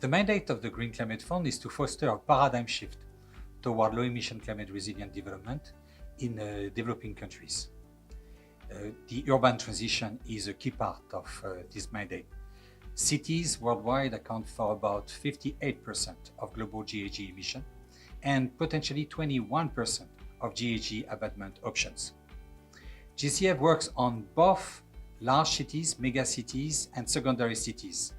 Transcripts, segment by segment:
The mandate of the Green Climate Fund is to foster a paradigm shift toward low-emission climate-resilient development in developing countries. The urban transition is a key part of this mandate. Cities worldwide account for about 58% of global GHG emission and potentially 21% of GHG abatement options. GCF works on both large cities, megacities, and secondary cities.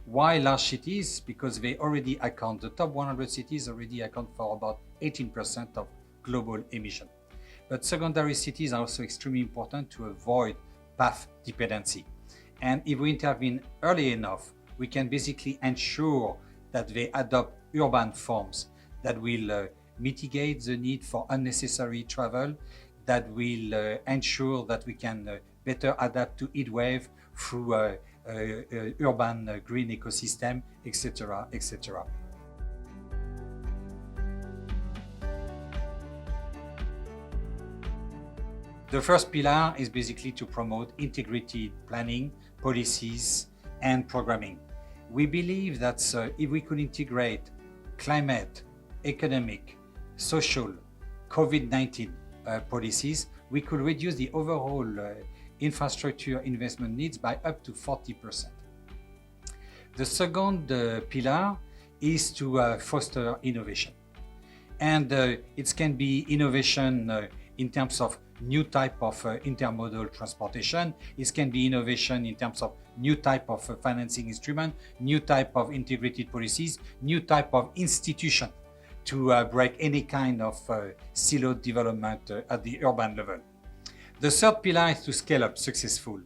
Why large cities? Because they already account, the top 100 cities already account for about 18% of global emission. But secondary cities are also extremely important to avoid path dependency. And if we intervene early enough, we can basically ensure that they adopt urban forms that will mitigate the need for unnecessary travel, that will ensure that we can better adapt to heat wave through urban green ecosystem, etc., etc. The first pillar is basically to promote integrated planning, policies, and programming. We believe that if we could integrate climate, economic, social, COVID-19 policies, we could reduce the overall infrastructure investment needs by up to 40%. The second pillar is to foster innovation. And it can be innovation in terms of new type of intermodal transportation. It can be innovation in terms of new type of financing instrument, new type of integrated policies, new type of institution to break any kind of siloed development at the urban level. The third pillar is to scale up successful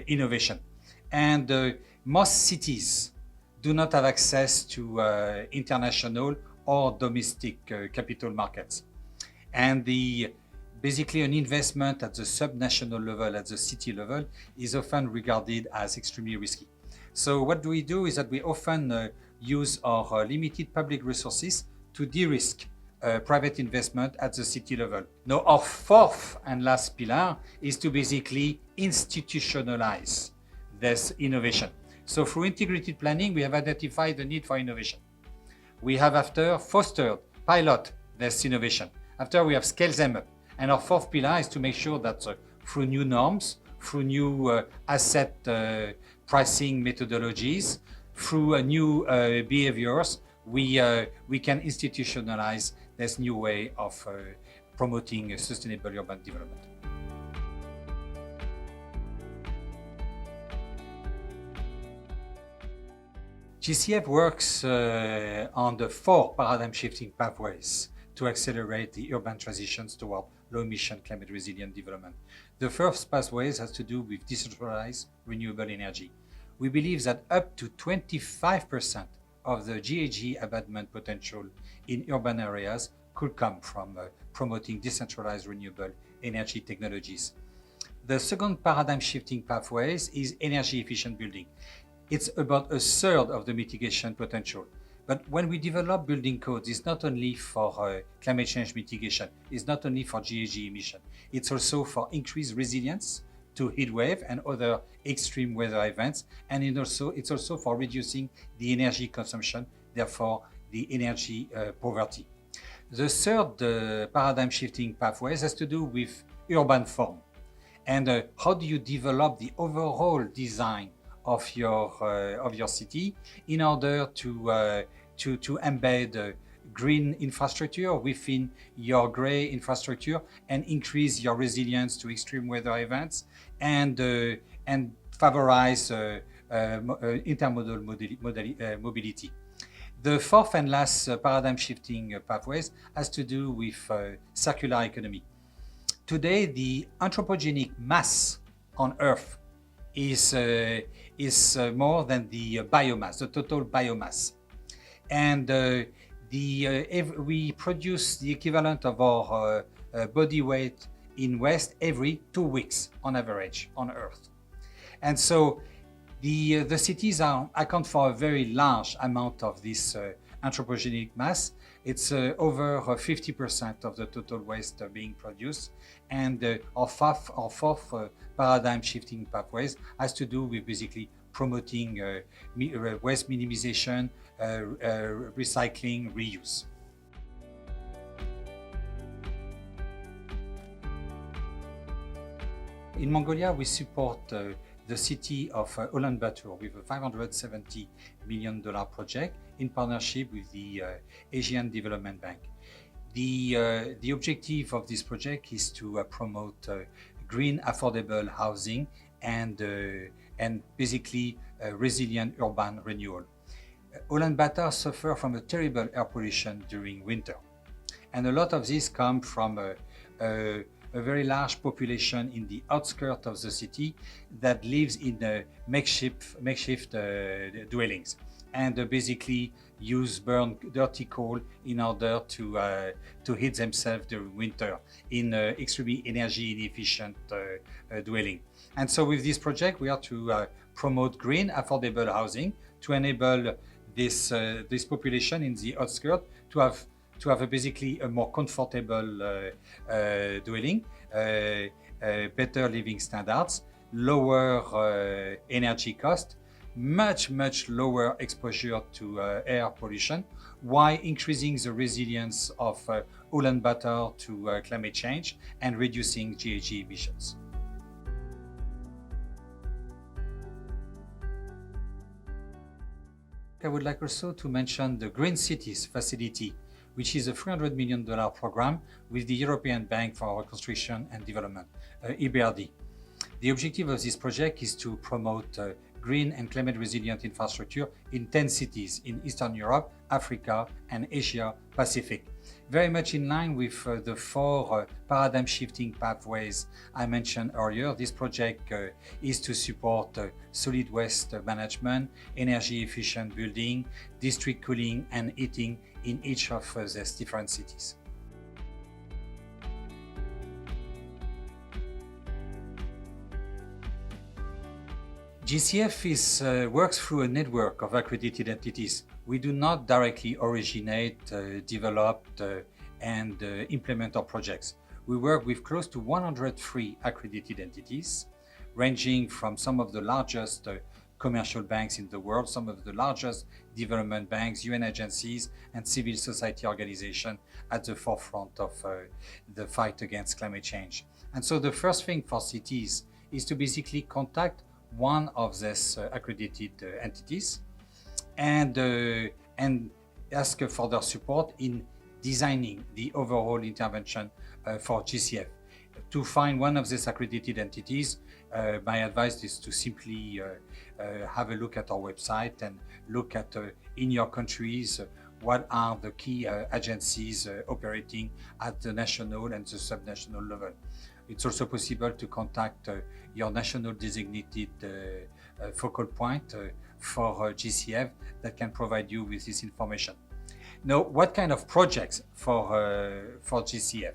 innovation. And most cities do not have access to international or domestic capital markets. And basically an investment at the subnational level, at the city level, is often regarded as extremely risky. So what we do is that we often use our limited public resources to de-risk private investment at the city level. Now, our fourth and last pillar is to basically institutionalize this innovation. So through integrated planning, we have identified the need for innovation. We have after fostered, pilot this innovation. After we have scaled them up. And our fourth pillar is to make sure that through new norms, through new asset pricing methodologies, through new behaviors, we can institutionalize this new way of promoting sustainable urban development. GCF works on the 4 paradigm-shifting pathways to accelerate the urban transitions toward low-emission, climate-resilient development. The first pathway has to do with decentralized renewable energy. We believe that up to 25% of the GHG abatement potential in urban areas could come from promoting decentralized renewable energy technologies. The second paradigm-shifting pathways is energy-efficient building. It's about a third of the mitigation potential. But when we develop building codes, it's not only for climate change mitigation, it's not only for GHG emission, it's also for increased resilience to heat wave and other extreme weather events, and it's also for reducing the energy consumption, therefore the energy poverty. The third paradigm shifting pathways has to do with urban form. And how do you develop the overall design of your city in order to embed green infrastructure within your gray infrastructure and increase your resilience to extreme weather events and favorize intermodal mobility. The fourth and last paradigm shifting pathways has to do with circular economy. Today, the anthropogenic mass on Earth is more than the biomass, the total biomass. And we produce the equivalent of our body weight in waste every 2 weeks on average on Earth. And so the cities account for a very large amount of this anthropogenic mass. It's over 50% of the total waste being produced. And our fourth paradigm shifting pathways has to do with basically promoting waste minimization, recycling, reuse. In Mongolia, we support the city of Ulaanbaatar with a $570 million project in partnership with the Asian Development Bank. The objective of this project is to promote green, affordable housing and basically resilient urban renewal. Ulaanbaatar suffers from a terrible air pollution during winter, and a lot of this comes from a very large population in the outskirts of the city that lives in makeshift dwellings and basically burn dirty coal in order to heat themselves during winter in extremely energy inefficient dwelling. And so with this project, we are to promote green, affordable housing to enable this population in the outskirts to have basically a more comfortable dwelling, better living standards, lower energy cost, much lower exposure to air pollution, while increasing the resilience of Ulaanbaatar to climate change and reducing GHG emissions. I would like also to mention the Green Cities Facility, which is a $300 million program with the European Bank for Reconstruction and Development, EBRD. The objective of this project is to promote green and climate resilient infrastructure in 10 cities in Eastern Europe, Africa, and Asia Pacific. Very much in line with the 4 paradigm shifting pathways I mentioned earlier, this project is to support solid waste management, energy efficient building, district cooling and heating in each of these different cities. GCF works through a network of accredited entities. We do not directly originate, develop, and implement our projects. We work with close to 103 accredited entities, ranging from some of the largest commercial banks in the world, some of the largest development banks, UN agencies, and civil society organizations at the forefront of the fight against climate change. And so the first thing for cities is to basically contact one of these accredited entities and ask for their support in designing the overall intervention for GCF. To find one of these accredited entities, my advice is to simply have a look at our website and look at in your countries what are the key agencies operating at the national and the subnational level. It's also possible to contact your national designated focal point for GCF that can provide you with this information. Now, what kind of projects for GCF?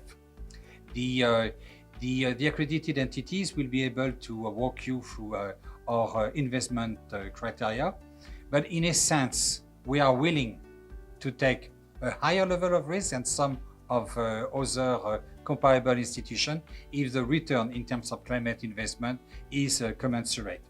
The accredited entities will be able to walk you through our investment criteria, but in a sense, we are willing to take a higher level of risk than some of other comparable institutions if the return in terms of climate investment is commensurate.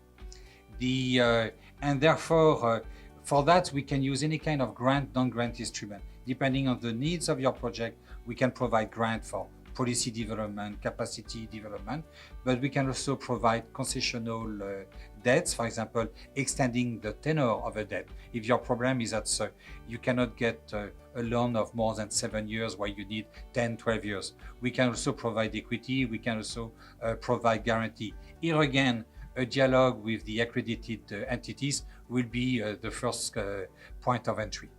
And therefore, for that, we can use any kind of grant, non-grant instrument. Depending on the needs of your project, we can provide grant for policy development, capacity development, but we can also provide concessional debts, for example, extending the tenor of a debt. If your problem is that you cannot get a loan of more than 7 years while you need 10, 12 years. We can also provide equity, we can also provide guarantee. Here again, a dialogue with the accredited entities will be the first point of entry.